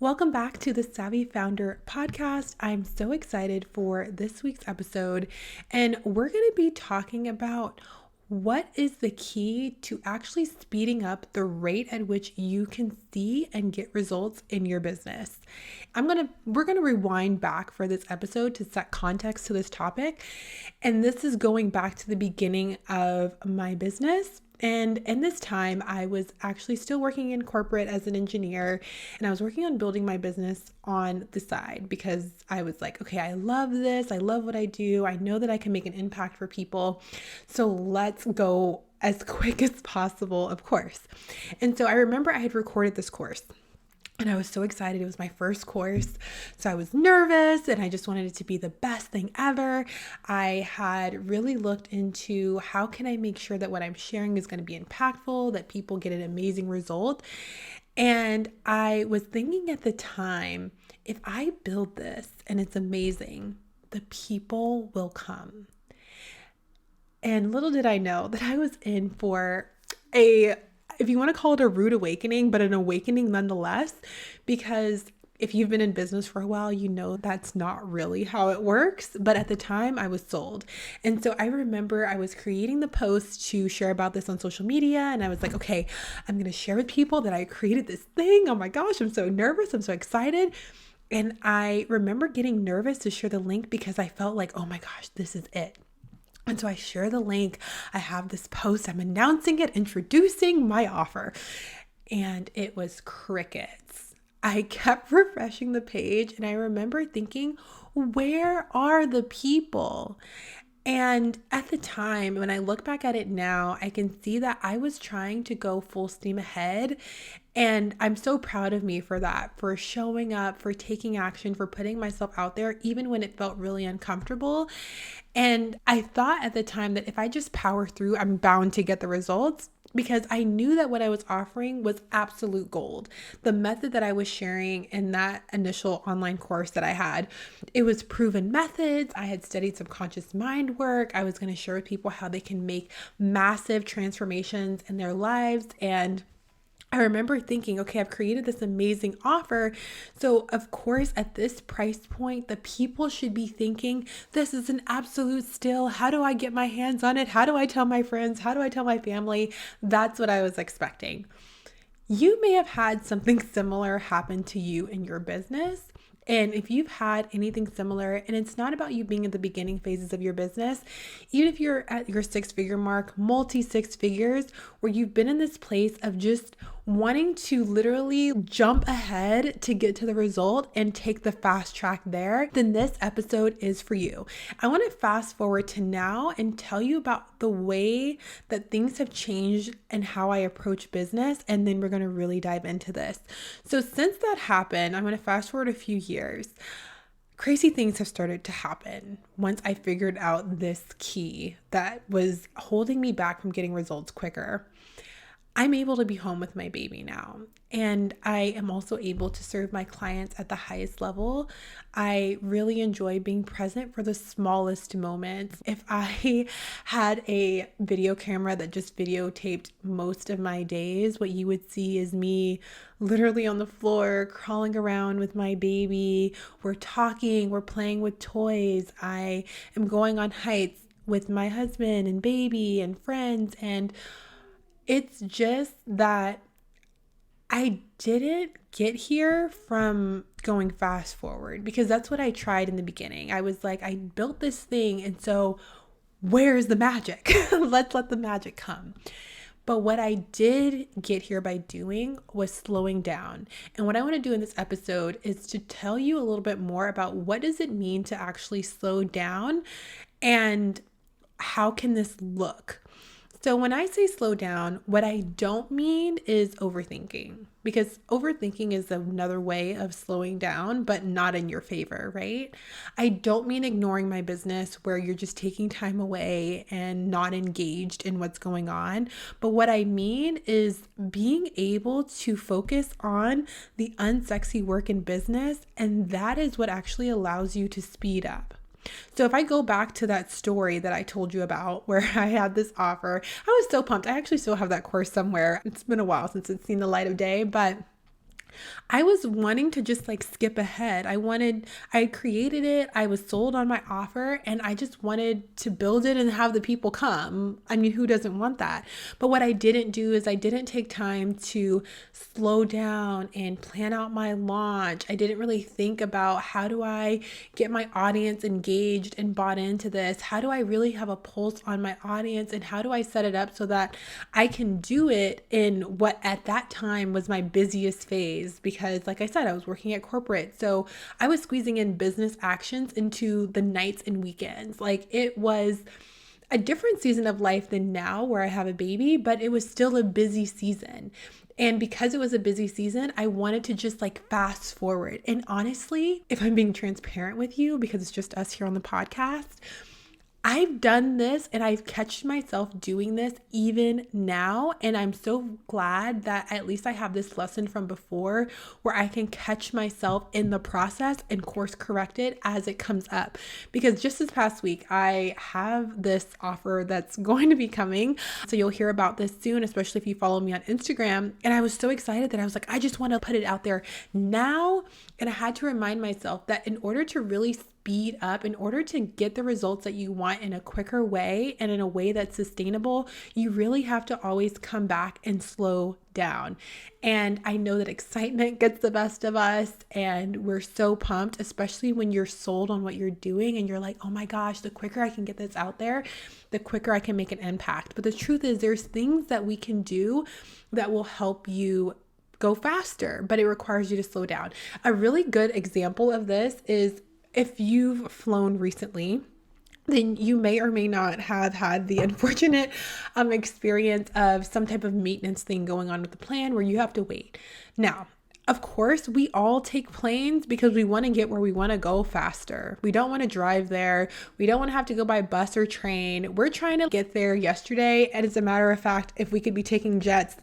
Welcome back to the Savvy Founder podcast. I'm so excited for this week's episode, and we're going to be talking about what is the key to actually speeding up the rate at which you can see and get results in your business. We're going to rewind back for this episode to set context to this topic, and this is going back to the beginning of my business. And in this time, I was actually still working in corporate as an engineer, and I was working on building my business on the side because I was like, okay, I love this. I love what I do. I know that I can make an impact for people. So let's go as quick as possible, of course. And so I remember I had recorded this course. And I was so excited. It was my first course. So I was nervous and I just wanted it to be the best thing ever. I had really looked into how can I make sure that what I'm sharing is going to be impactful, that people get an amazing result. And I was thinking at the time, if I build this and it's amazing, the people will come. And little did I know that I was in for if you want to call it a rude awakening, but an awakening nonetheless, because if you've been in business for a while, you know that's not really how it works. But at the time, I was sold. And so I remember I was creating the post to share about this on social media. And I was like, okay, I'm going to share with people that I created this thing. Oh my gosh, I'm so nervous. I'm so excited. And I remember getting nervous to share the link because I felt like, oh my gosh, this is it. And so I share the link. I have this post. I'm announcing it, introducing my offer. And it was crickets. I kept refreshing the page and I remember thinking, where are the people? And at the time, when I look back at it now, I can see that I was trying to go full steam ahead. And I'm so proud of me for that, for showing up, for taking action, for putting myself out there, even when it felt really uncomfortable. And I thought at the time that if I just power through, I'm bound to get the results, because I knew that what I was offering was absolute gold. The method that I was sharing in that initial online course that I had, it was proven methods. I had studied subconscious mind work. I was going to share with people how they can make massive transformations in their lives. And I remember thinking, okay, I've created this amazing offer. So of course, at this price point, the people should be thinking, this is an absolute steal. How do I get my hands on it? How do I tell my friends? How do I tell my family? That's what I was expecting. You may have had something similar happen to you in your business. And if you've had anything similar, and it's not about you being in the beginning phases of your business, even if you're at your 6-figure mark, multi 6 figures, where you've been in this place of just wanting to literally jump ahead to get to the result and take the fast track there, then this episode is for you. I want to fast forward to now and tell you about the way that things have changed and how I approach business. And then we're going to really dive into this. So since that happened, I'm going to fast forward a few years. Crazy things have started to happen once I figured out this key that was holding me back from getting results quicker. I'm able to be home with my baby now, and I am also able to serve my clients at the highest level. I really enjoy being present for the smallest moments. If I had a video camera that just videotaped most of my days, what you would see is me literally on the floor, crawling around with my baby. We're talking, we're playing with toys. I am going on hikes with my husband and baby and friends, and it's just that I didn't get here from going fast forward, because that's what I tried in the beginning. I was like, I built this thing, and so where's the magic? Let's let the magic come. But what I did get here by doing was slowing down. And what I want to do in this episode is to tell you a little bit more about what does it mean to actually slow down and how can this look? So when I say slow down, what I don't mean is overthinking, because overthinking is another way of slowing down, but not in your favor, right? I don't mean ignoring my business where you're just taking time away and not engaged in what's going on. But what I mean is being able to focus on the unsexy work in business, and that is what actually allows you to speed up. So if I go back to that story that I told you about where I had this offer, I was so pumped. I actually still have that course somewhere. It's been a while since it's seen the light of day, but I was wanting to just like skip ahead. I created it, I was sold on my offer, and I just wanted to build it and have the people come. I mean, who doesn't want that? But what I didn't do is I didn't take time to slow down and plan out my launch. I didn't really think about how do I get my audience engaged and bought into this? How do I really have a pulse on my audience? And how do I set it up so that I can do it in what at that time was my busiest phase? Because like I said, I was working at corporate. So I was squeezing in business actions into the nights and weekends. Like it was a different season of life than now where I have a baby, but it was still a busy season. And because it was a busy season, I wanted to just like fast forward. And honestly, if I'm being transparent with you, because it's just us here on the podcast, I've done this and I've catched myself doing this even now. And I'm so glad that at least I have this lesson from before where I can catch myself in the process and course correct it as it comes up. Because just this past week, I have this offer that's going to be coming. So you'll hear about this soon, especially if you follow me on Instagram. And I was so excited that I was like, I just want to put it out there now. And I had to remind myself that in order to really speed up, in order to get the results that you want in a quicker way and in a way that's sustainable, you really have to always come back and slow down. And I know that excitement gets the best of us and we're so pumped, especially when you're sold on what you're doing and you're like, oh my gosh, the quicker I can get this out there, the quicker I can make an impact. But the truth is there's things that we can do that will help you go faster, but it requires you to slow down. A really good example of this is if you've flown recently, then you may or may not have had the unfortunate experience of some type of maintenance thing going on with the plan where you have to wait. Now, of course, we all take planes because we want to get where we want to go faster. We don't want to drive there. We don't want to have to go by bus or train. We're trying to get there yesterday. And as a matter of fact, if we could be taking jets,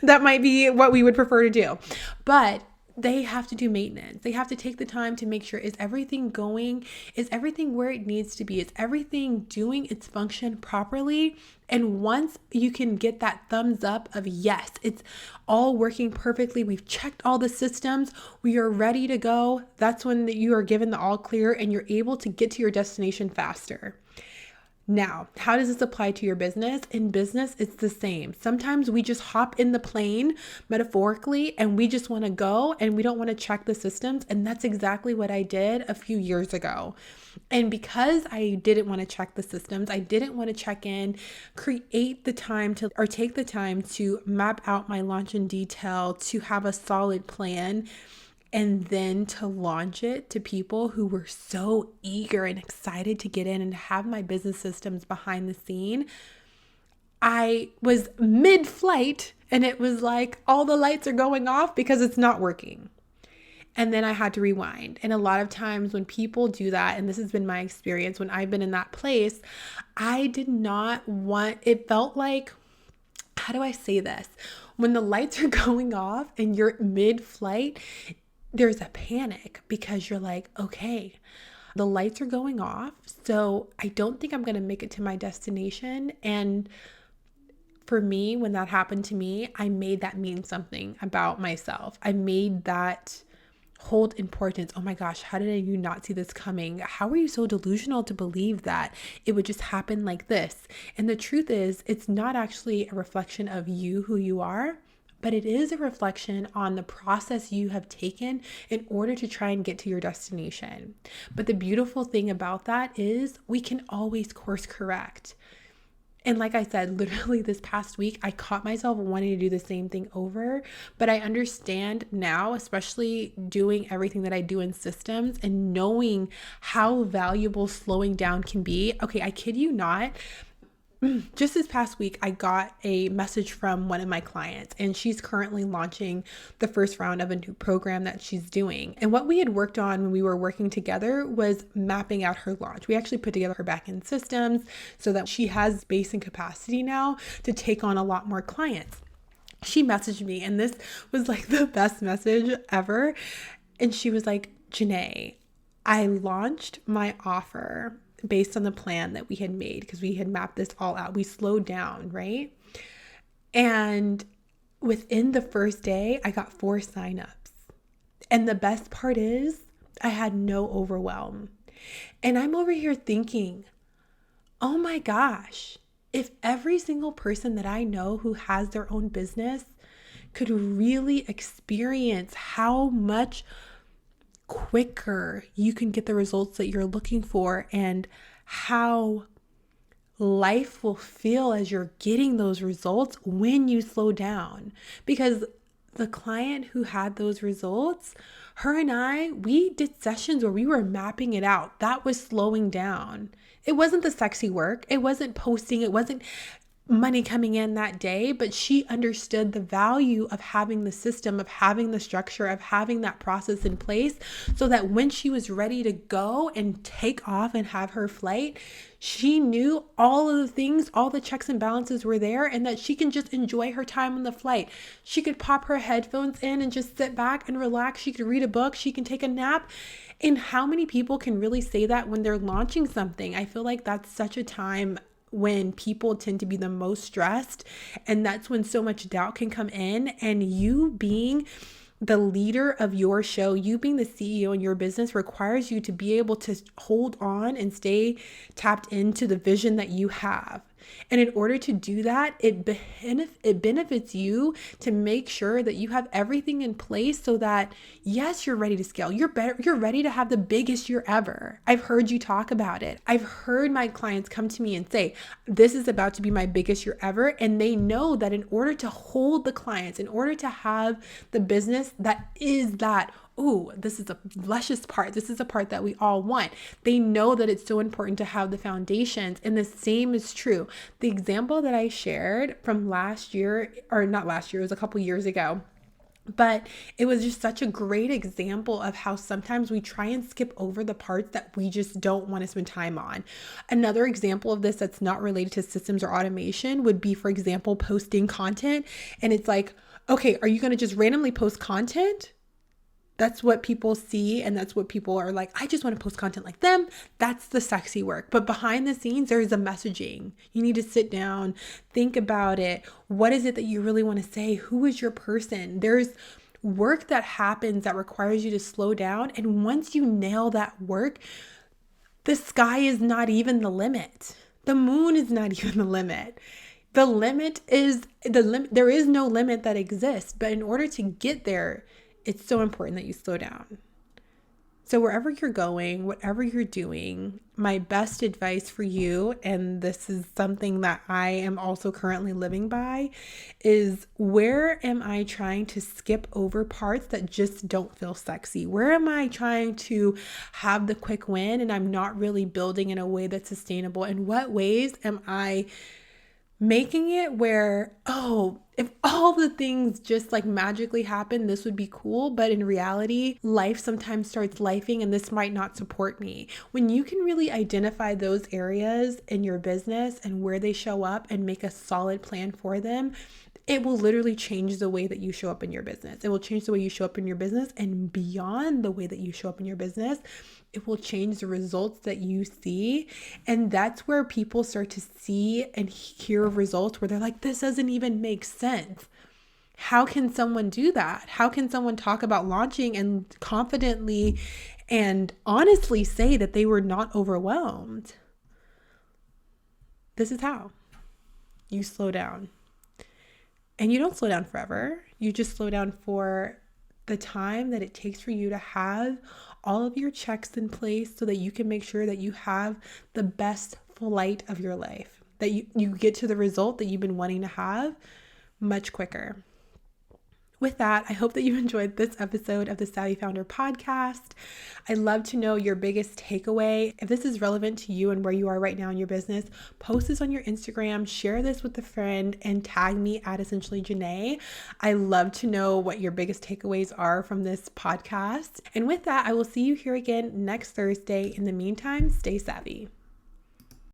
that might be what we would prefer to do. But they have to do maintenance. They have to take the time to make sure, is everything going? Is everything where it needs to be? Is everything doing its function properly? And once you can get that thumbs up of yes, it's all working perfectly, we've checked all the systems, we are ready to go, that's when you are given the all clear and you're able to get to your destination faster. Now, how does this apply to your business? In business, it's the same. Sometimes we just hop in the plane metaphorically and we just want to go and we don't want to check the systems. And that's exactly what I did a few years ago. And because I didn't want to check the systems, I didn't want to check in, take the time to map out my launch in detail, to have a solid plan, and then to launch it to people who were so eager and excited to get in and have my business systems behind the scene. I was mid-flight and it was like all the lights are going off because it's not working. And then I had to rewind. And a lot of times when people do that, and this has been my experience when I've been in that place, I did not want, it felt like, how do I say this? When the lights are going off and you're mid-flight, there's a panic because you're like, okay, the lights are going off, so I don't think I'm going to make it to my destination. And for me, when that happened to me, I made that mean something about myself. I made that hold importance. Oh my gosh, how did you not see this coming? How are you so delusional to believe that it would just happen like this? And the truth is, it's not actually a reflection of you, who you are, but it is a reflection on the process you have taken in order to try and get to your destination. But the beautiful thing about that is we can always course correct. And like I said, literally this past week, I caught myself wanting to do the same thing over, but I understand now, especially doing everything that I do in systems and knowing how valuable slowing down can be. Okay, I kid you not. Just this past week, I got a message from one of my clients, and she's currently launching the first round of a new program that she's doing. And what we had worked on when we were working together was mapping out her launch. We actually put together her back-end systems so that she has space and capacity now to take on a lot more clients. She messaged me, and this was like the best message ever. And she was like, Janae, I launched my offer based on the plan that we had made because we had mapped this all out. We slowed down, right? And within the first day, I got 4 signups. And the best part is I had no overwhelm. And I'm over here thinking, oh my gosh, if every single person that I know who has their own business could really experience how much quicker you can get the results that you're looking for and how life will feel as you're getting those results when you slow down. Because the client who had those results, her and I, we did sessions where we were mapping it out. That was slowing down. It wasn't the sexy work. It wasn't posting. It wasn't money coming in that day, but she understood the value of having the system, of having the structure, of having that process in place, so that when she was ready to go and take off and have her flight, she knew all of the things, all the checks and balances were there, and that she can just enjoy her time on the flight. She could pop her headphones in and just sit back and relax. She could read a book. She can take a nap. And how many people can really say that when they're launching something? I feel like that's such a time when people tend to be the most stressed, and that's when so much doubt can come in. And you being the leader of your show, you being the CEO in your business, requires you to be able to hold on and stay tapped into the vision that you have. And in order to do that, it benefits you to make sure that you have everything in place so that, yes, you're ready to scale. You're ready to have the biggest year ever. I've heard you talk about it. I've heard my clients come to me and say, this is about to be my biggest year ever. And they know that in order to hold the clients, in order to have the business that is that, oh, this is a luscious part. This is a part that we all want. They know that it's so important to have the foundations. And the same is true. The example that I shared from last year, or not last year, it was a couple years ago. But it was just such a great example of how sometimes we try and skip over the parts that we just don't want to spend time on. Another example of this that's not related to systems or automation would be, for example, posting content. And it's like, okay, are you going to just randomly post content? That's what people see, and that's what people are like, I just want to post content like them. That's the sexy work. But behind the scenes, there's a messaging. You need to sit down, think about it. What is it that you really want to say? Who is your person? There's work that happens that requires you to slow down. And once you nail that work, the sky is not even the limit. The moon is not even the limit. The limit is the limit. There is no limit that exists. But in order to get there, it's so important that you slow down. So wherever you're going, whatever you're doing, my best advice for you, and this is something that I am also currently living by, is where am I trying to skip over parts that just don't feel sexy? Where am I trying to have the quick win and I'm not really building in a way that's sustainable? In what ways am I making it where, oh, if all the things just like magically happen, this would be cool. But in reality, life sometimes starts lifing and this might not support me. When you can really identify those areas in your business and where they show up and make a solid plan for them, it will literally change the way that you show up in your business. It will change the way you show up in your business, and beyond the way that you show up in your business, it will change the results that you see. And that's where people start to see and hear results where they're like, this doesn't even make sense. How can someone do that? How can someone talk about launching and confidently and honestly say that they were not overwhelmed? This is how you slow down. And you don't slow down forever. You just slow down for the time that it takes for you to have all of your checks in place so that you can make sure that you have the best flight of your life, that you get to the result that you've been wanting to have much quicker. With that, I hope that you enjoyed this episode of the Savvy Founder podcast. I'd love to know your biggest takeaway. If this is relevant to you and where you are right now in your business, post this on your Instagram, share this with a friend, and tag me at Essentially Janae. I love to know what your biggest takeaways are from this podcast. And with that, I will see you here again next Thursday. In the meantime, stay savvy.